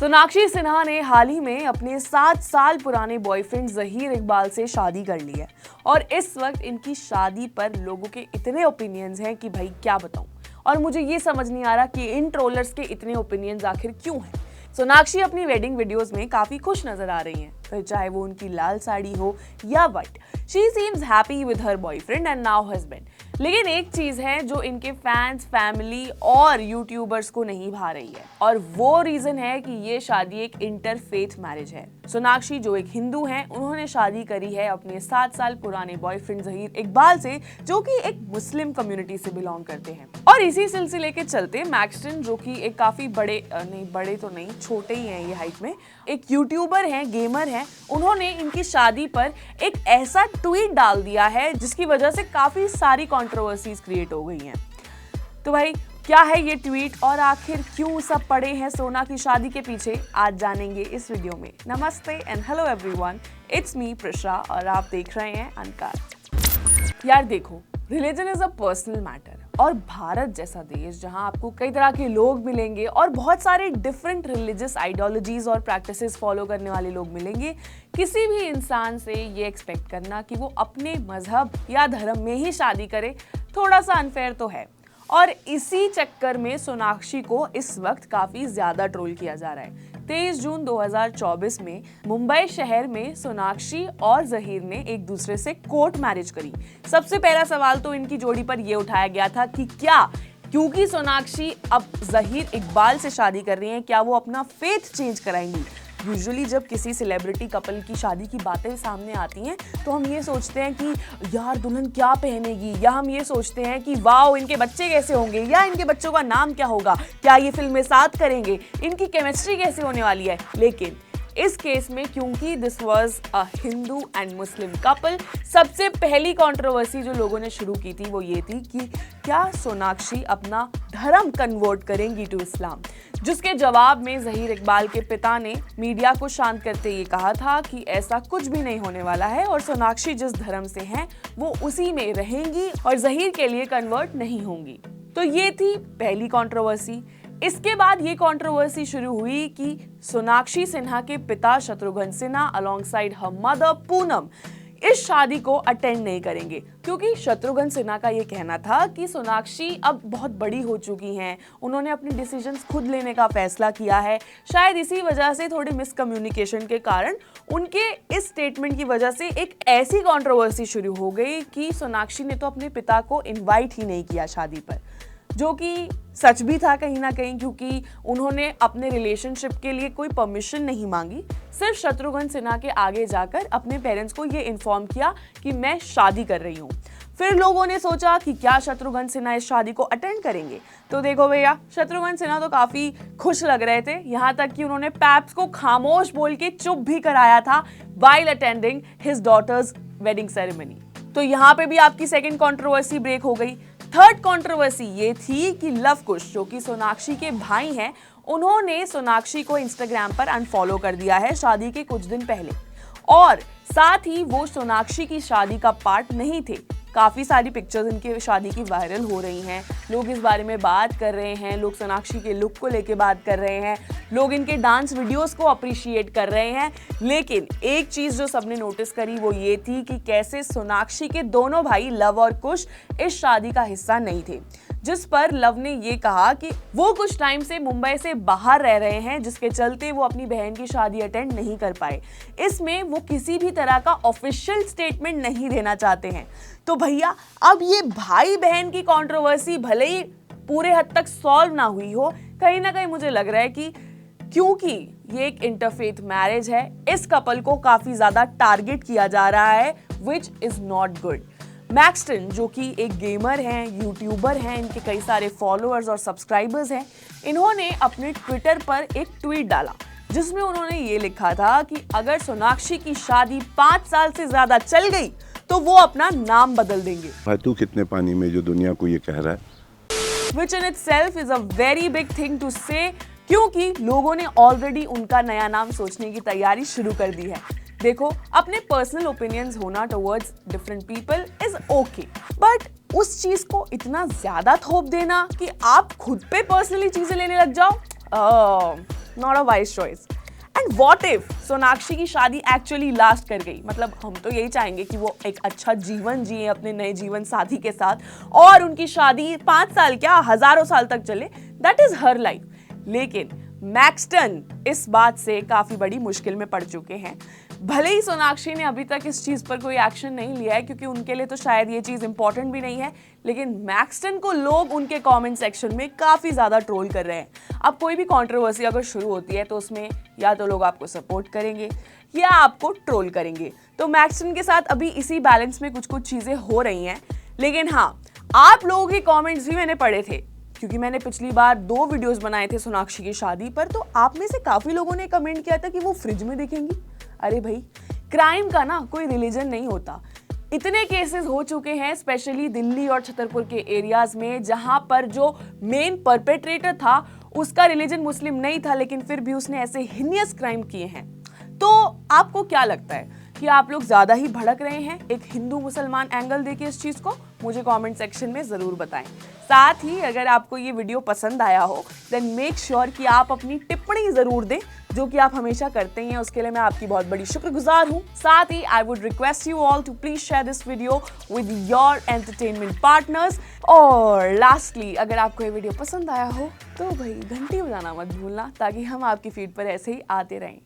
सोनाक्षी सिन्हा ने हाल ही में अपने 7 साल पुराने बॉयफ्रेंड ज़हीर इकबाल से शादी कर ली है और इस वक्त इनकी शादी पर लोगों के इतने ओपिनियंस हैं कि भाई क्या बताऊं। और मुझे ये समझ नहीं आ रहा कि इन ट्रोलर्स के इतने ओपिनियंस आखिर क्यों हैं। सोनाक्षी अपनी वेडिंग वीडियोस में काफी खुश नजर आ रही हैं, फिर चाहे वो उनकी लाल साड़ी हो या white. She seems happy with her boyfriend and now husband. लेकिन एक चीज है जो इनके फैंस, फैमिली और यूट्यूबर्स को नहीं भा रही है, और वो रीजन है कि ये शादी एक इंटरफेथ मैरिज है। सोनाक्षी जो एक हिंदू हैं, उन्होंने शादी करी है अपने 7 साल पुराने बॉयफ्रेंड ज़हीर इकबाल से, जो कि एक मुस्लिम कम्युनिटी से बिलोंग करते हैं। और इसी सिलसिले के चलते मैक्सटन, जो कि एक काफी छोटे ही हैं ये हाइट में, एक यूट्यूबर हैं, गेमर हैं, उन्होंने इनकी शादी पर एक ऐसा ट्वीट डाल दिया है जिसकी वजह से काफी सारी कंट्रोवर्सीज क्रिएट हो गई हैं। तो भाई क्या है ये ट्वीट और आखिर क्यों सब पड़े हैं सोना की शादी के पीछे, आज जानेंगे इस वीडियो में। नमस्ते and hello everyone, it's me Prisha और आप देख रहे हैं अनकट। यार देखो, religion is a personal matter, और भारत जैसा देश जहां आपको कई तरह के लोग मिलेंगे और बहुत सारे डिफरेंट रिलीजियस आइडियोलॉजीज और प्रैक्टिसेस फॉलो करने वाले लोग मिलेंगे, किसी भी इंसान से ये एक्सपेक्ट करना कि वो अपने मजहब या धर्म में ही शादी करे थोड़ा सा अनफेयर तो है। और इसी चक्कर में सोनाक्षी को इस वक्त काफी ज्यादा ट्रोल किया जा रहा है। 23 जून 2024 में मुंबई शहर में सोनाक्षी और ज़हीर ने एक दूसरे से कोर्ट मैरिज करी। सबसे पहला सवाल तो इनकी जोड़ी पर यह उठाया गया था कि क्या क्योंकि सोनाक्षी अब ज़हीर इकबाल से शादी कर रही हैं, क्या वो अपना फेथ चेंज कराएंगी। यूजुअली जब किसी सेलिब्रिटी कपल की शादी की बातें सामने आती हैं तो हम ये सोचते हैं कि यार दुल्हन क्या पहनेगी, या हम ये सोचते हैं कि वाओ इनके बच्चे कैसे होंगे, या इनके बच्चों का नाम क्या होगा, क्या ये फिल्म में साथ करेंगे, इनकी केमिस्ट्री कैसे होने वाली है। लेकिन इस केस में क्योंकि this was a Hindu and Muslim couple, सबसे पहली कंट्रोवर्सी जो लोगों ने शुरू की थी वो ये थी कि क्या सोनाक्षी अपना धर्म कन्वर्ट करेंगी टू इस्लाम, जिसके जवाब में ज़हीर इकबाल के पिता ने मीडिया को शांत करते ये कहा था कि ऐसा कुछ भी नहीं होने वाला है और सोनाक्षी जिस धर्म से हैं वो उसी में रहेंगी और ज़हीर के लिए कन्वर्ट नहीं होंगी। तो ये थी पहली कंट्रोवर्सी। इसके बाद ये कंट्रोवर्सी शुरू हुई कि सोनाक्षी सिन्हा के पिता Shatrughan Sinha alongside her mother Poonam इस शादी को अटेंड नहीं करेंगे, क्योंकि शत्रुघ्न सिन्हा का ये कहना था कि सोनाक्षी अब बहुत बड़ी हो चुकी हैं, उन्होंने अपने डिसीजंस खुद लेने का फैसला किया है। शायद इसी वजह से, थोड़ी मिसकम्युनिकेशन के कारण, उनके इस स्टेटमेंट की वजह से एक ऐसी कंट्रोवर्सी शुरू हो गई कि सोनाक्षी ने तो अपने पिता को इन्वाइट ही नहीं किया शादी पर, जो कि सच भी था कहीं ना कहीं, क्योंकि उन्होंने अपने रिलेशनशिप के लिए कोई परमिशन नहीं मांगी। सिर्फ शत्रुघ्न सिन्हा के आगे जाकर अपने पेरेंट्स को ये इन्फॉर्म किया कि मैं शादी कर रही हूँ। फिर लोगों ने सोचा कि क्या शत्रुघ्न सिन्हा इस शादी को अटेंड करेंगे। तो देखो भैया, शत्रुघ्न सिन्हा तो काफी खुश लग रहे थे, यहाँ तक कि उन्होंने पैप्स को खामोश बोल के चुप भी कराया था while attending his daughter's wedding ceremony. तो यहाँ पे भी आपकी सेकेंड कंट्रोवर्सी ब्रेक हो गई। थर्ड कंट्रोवर्सी ये थी कि लव कुश, जो कि सोनाक्षी के भाई हैं, उन्होंने सोनाक्षी को इंस्टाग्राम पर अनफॉलो कर दिया है शादी के कुछ दिन पहले, और साथ ही वो सोनाक्षी की शादी का पार्ट नहीं थे। काफ़ी सारी पिक्चर्स इनके शादी की वायरल हो रही हैं, लोग इस बारे में बात कर रहे हैं, लोग सोनाक्षी के लुक को लेके बात कर रहे हैं, लोग इनके डांस वीडियोस को अप्रिशिएट कर रहे हैं। लेकिन एक चीज़ जो सबने नोटिस करी वो ये थी कि कैसे सोनाक्षी के दोनों भाई लव और कुश इस शादी का हिस्सा नहीं थे, जिस पर लव ने ये कहा कि वो कुछ टाइम से मुंबई से बाहर रह रहे हैं, जिसके चलते वो अपनी बहन की शादी अटेंड नहीं कर पाए। इसमें वो किसी भी तरह का ऑफिशियल स्टेटमेंट नहीं देना चाहते हैं। तो भैया, अब ये भाई बहन की कंट्रोवर्सी भले ही पूरे हद तक सॉल्व ना हुई हो, कहीं ना कहीं मुझे लग रहा है कि क्योंकि ये एक इंटरफेथ मैरिज है, इस कपल को काफी ज्यादा टारगेट किया जा रहा है, which is not good. Maxton, जो कि एक गेमर हैं, यूट्यूबर हैं, इनके कई सारे फॉलोअर्स और सब्सक्राइबर्स हैं, इन्होंने अपने ट्विटर पर एक ट्वीट डाला जिसमें उन्होंने ये लिखा था कि अगर सोनाक्षी की शादी 5 साल से ज्यादा चल गई तो वो अपना नाम बदल देंगे। भाई तू कितने पानी में जो दुनिया को ये कह रहा है। Which in itself is a very big thing to say, क्योंकि लोगों ने ऑलरेडी उनका नया नाम सोचने की तैयारी शुरू कर दी है। देखो, अपने पर्सनल ओपिनियंस होना towards different people is okay, but उस चीज को इतना ज्यादा थोप देना कि आप खुद पे पर्सनली चीजें लेने लग जाओ, not a wise choice. And what if Sonakshi की शादी एक्चुअली लास्ट कर गई? मतलब हम तो यही चाहेंगे कि वो एक अच्छा जीवन जिए अपने नए जीवन साथी के साथ, और उनकी शादी 5 साल क्या हजारों साल तक चले, दैट इज हर लाइफ। लेकिन मैक्सटन इस बात से काफी बड़ी मुश्किल में पड़ चुके हैं। भले ही सोनाक्षी ने अभी तक इस चीज पर कोई एक्शन नहीं लिया है, क्योंकि उनके लिए तो शायद ये चीज इंपॉर्टेंट भी नहीं है, लेकिन मैक्सटन को लोग उनके कमेंट सेक्शन में काफी ज्यादा ट्रोल कर रहे हैं। अब कोई भी कंट्रोवर्सी अगर शुरू होती है तो उसमें या तो लोग आपको सपोर्ट करेंगे या आपको ट्रोल करेंगे। तो मैक्सटन के साथ अभी इसी बैलेंस में कुछ कुछ चीजें हो रही हैं। लेकिन हाँ, आप लोगों के कॉमेंट्स भी मैंने पढ़े थे, क्योंकि मैंने पिछली बार 2 वीडियोस बनाए थे सोनाक्षी की शादी पर। तो आप में से काफी लोगों ने कमेंट किया था कि वो फ्रिज में दिखेंगी। अरे भाई, क्राइम का ना कोई रिलीजन नहीं होता। इतने केसेस हो चुके हैं स्पेशली दिल्ली और छतरपुर के एरियाज में, जहां पर जो मेन परपेट्रेटर था उसका रिलीजन मुस्लिम नहीं था, लेकिन फिर भी उसने ऐसे हिनियस क्राइम किए हैं। तो आपको क्या लगता है कि आप लोग ज्यादा ही भड़क रहे हैं एक हिंदू मुसलमान एंगल देके इस चीज को? मुझे कमेंट सेक्शन में जरूर बताएं। साथ ही अगर आपको ये वीडियो पसंद आया हो देन मेक श्योर कि आप अपनी टिप्पणी जरूर दें, जो कि आप हमेशा करते हैं। उसके लिए मैं आपकी बहुत बड़ी शुक्रगुजार हूं। साथ ही I would request you all to please share this video with your entertainment partners. और लास्टली, अगर आपको ये वीडियो पसंद आया हो तो भाई घंटी बजाना मत भूलना, ताकि हम आपकी फीड पर ऐसे ही आते रहें।